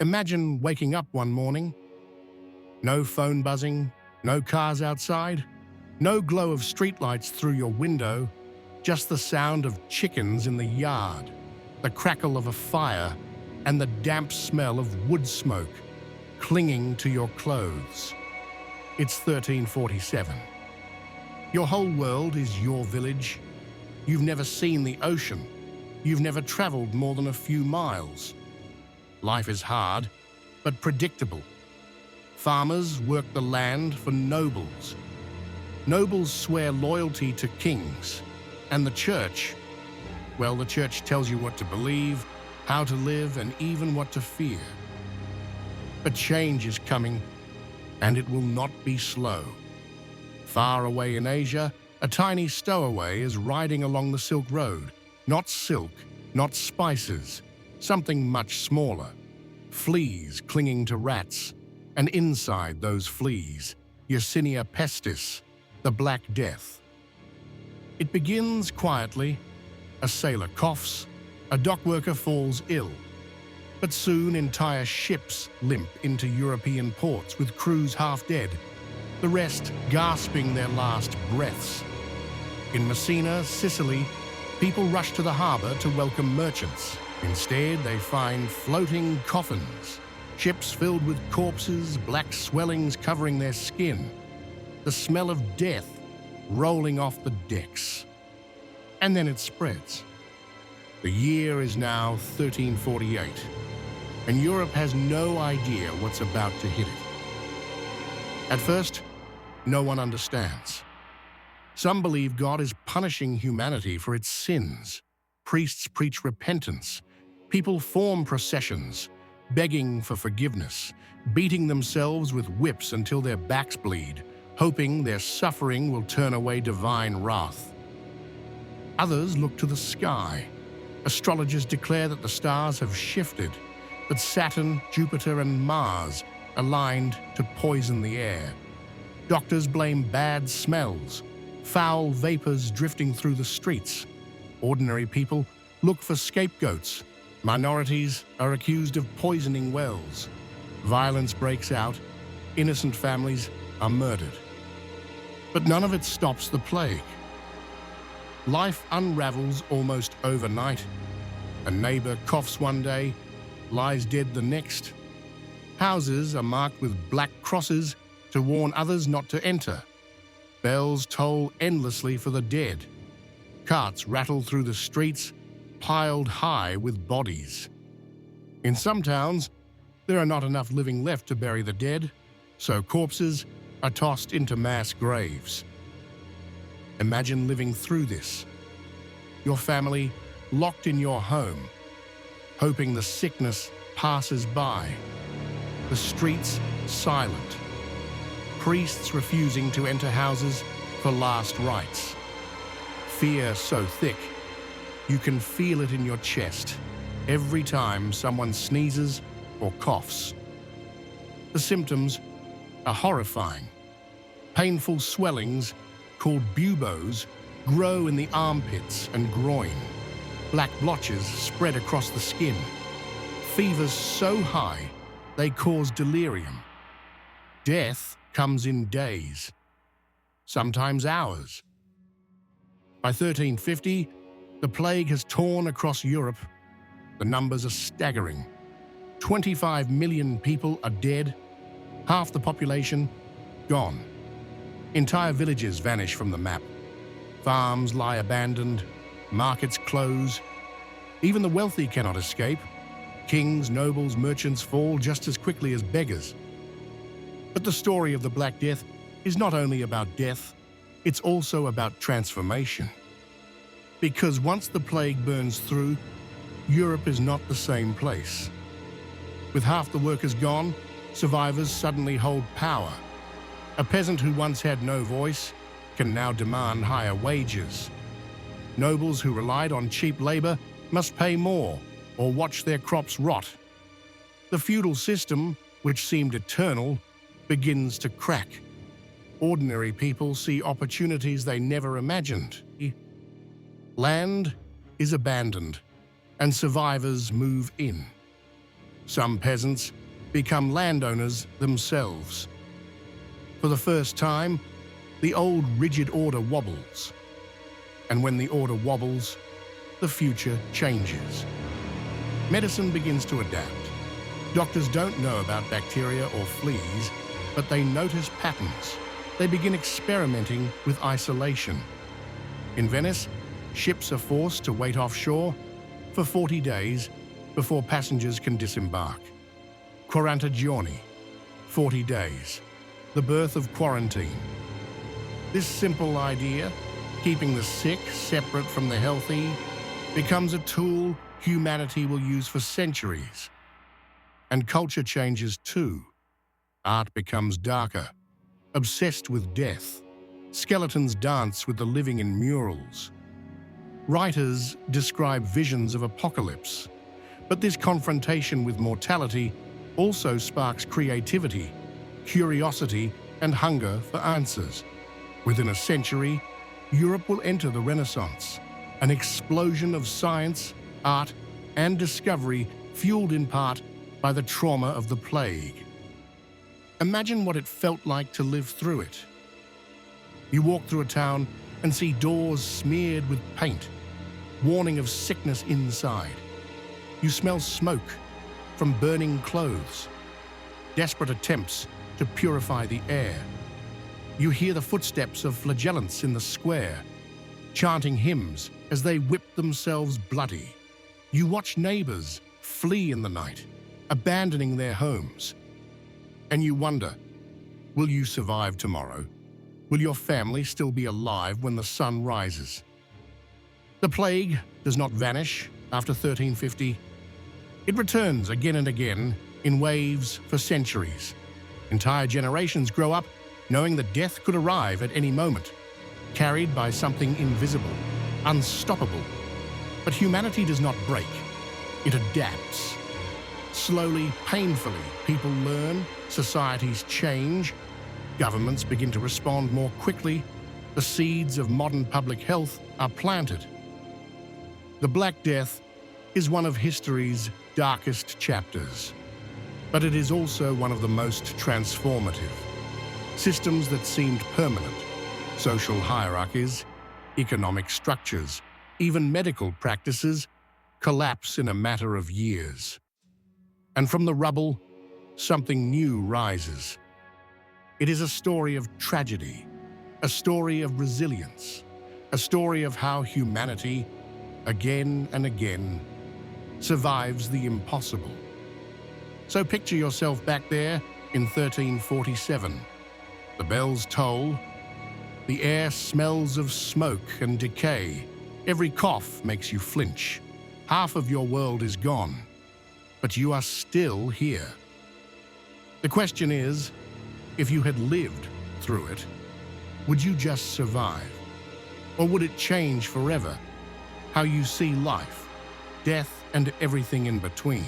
Imagine waking up one morning, no phone buzzing, no cars outside, no glow of streetlights through your window, just the sound of chickens in the yard, the crackle of a fire, and the damp smell of wood smoke clinging to your clothes. It's 1347. Your whole world is your village. You've never seen the ocean. You've never traveled more than a few miles. Life is hard, but predictable. Farmers work the land for nobles. Nobles swear loyalty to kings. And the church, well, the church tells you what to believe, how to live, and even what to fear. But change is coming, and it will not be slow. Far away in Asia, a tiny stowaway is riding along the Silk Road. Not silk, not spices, something much smaller. Fleas clinging to rats, and inside those fleas, Yersinia pestis, the Black Death. It begins quietly. A sailor coughs, a dockworker falls ill. But soon entire ships limp into European ports with crews half dead, the rest gasping their last breaths. In Messina, Sicily, people rush to the harbor to welcome merchants. Instead, they find floating coffins, ships filled with corpses, black swellings covering their skin, the smell of death rolling off the decks. And then it spreads. The year is now 1348, and Europe has no idea what's about to hit it. At first, no one understands. Some believe God is punishing humanity for its sins. Priests preach repentance. People form processions, begging for forgiveness, beating themselves with whips until their backs bleed, hoping their suffering will turn away divine wrath. Others look to the sky. Astrologers declare that the stars have shifted, that Saturn, Jupiter, and Mars aligned to poison the air. Doctors blame bad smells, foul vapors drifting through the streets. Ordinary people look for scapegoats. Minorities are accused of poisoning wells. Violence breaks out. Innocent families are murdered. But none of it stops the plague. Life unravels almost overnight. A neighbor coughs one day, lies dead the next. Houses are marked with black crosses to warn others not to enter. Bells toll endlessly for the dead. Carts rattle through the streets, piled high with bodies. In some towns, there are not enough living left to bury the dead, so corpses are tossed into mass graves. Imagine living through this. Your family locked in your home, hoping the sickness passes by. The streets silent. Priests refusing to enter houses for last rites. Fear so thick, you can feel it in your chest every time someone sneezes or coughs. The symptoms are horrifying. Painful swellings, called buboes, grow in the armpits and groin. Black blotches spread across the skin. Fevers so high, they cause delirium. Death comes in days, sometimes hours. By 1350, the plague has torn across Europe. The numbers are staggering. 25 million people are dead, half the population gone. Entire villages vanish from the map. Farms lie abandoned, markets close. Even the wealthy cannot escape. Kings, nobles, merchants fall just as quickly as beggars. But the story of the Black Death is not only about death, it's also about transformation. Because once the plague burns through, Europe is not the same place. With half the workers gone, survivors suddenly hold power. A peasant who once had no voice can now demand higher wages. Nobles who relied on cheap labor must pay more or watch their crops rot. The feudal system, which seemed eternal, begins to crack. Ordinary people see opportunities they never imagined. Land is abandoned, and survivors move in. Some peasants become landowners themselves. For the first time, the old rigid order wobbles. And when the order wobbles, the future changes. Medicine begins to adapt. Doctors don't know about bacteria or fleas, but they notice patterns. They begin experimenting with isolation. In Venice, ships are forced to wait offshore for 40 days before passengers can disembark. 40 giorni, 40 days, the birth of quarantine. This simple idea, keeping the sick separate from the healthy, becomes a tool humanity will use for centuries. And culture changes too. Art becomes darker, obsessed with death. Skeletons dance with the living in murals. Writers describe visions of apocalypse, but this confrontation with mortality also sparks creativity, curiosity, and hunger for answers. Within a century, Europe will enter the Renaissance, an explosion of science, art, and discovery fueled in part by the trauma of the plague. Imagine what it felt like to live through it. You walk through a town and see doors smeared with paint, warning of sickness inside. You smell smoke from burning clothes, desperate attempts to purify the air. You hear the footsteps of flagellants in the square, chanting hymns as they whip themselves bloody. You watch neighbors flee in the night, abandoning their homes. And you wonder, will you survive tomorrow? Will your family still be alive when the sun rises? The plague does not vanish after 1350. It returns again and again in waves for centuries. Entire generations grow up knowing that death could arrive at any moment, carried by something invisible, unstoppable. But humanity does not break. It adapts. Slowly, painfully, people learn, societies change, governments begin to respond more quickly, the seeds of modern public health are planted. The Black Death is one of history's darkest chapters, but it is also one of the most transformative. Systems that seemed permanent, social hierarchies, economic structures, even medical practices, collapse in a matter of years. And from the rubble, something new rises. It is a story of tragedy, a story of resilience, a story of how humanity, again and again, survives the impossible. So picture yourself back there in 1347. The bells toll, the air smells of smoke and decay. Every cough makes you flinch. Half of your world is gone, but you are still here. The question is, if you had lived through it, would you just survive? Or would it change forever how you see life, death, and everything in between?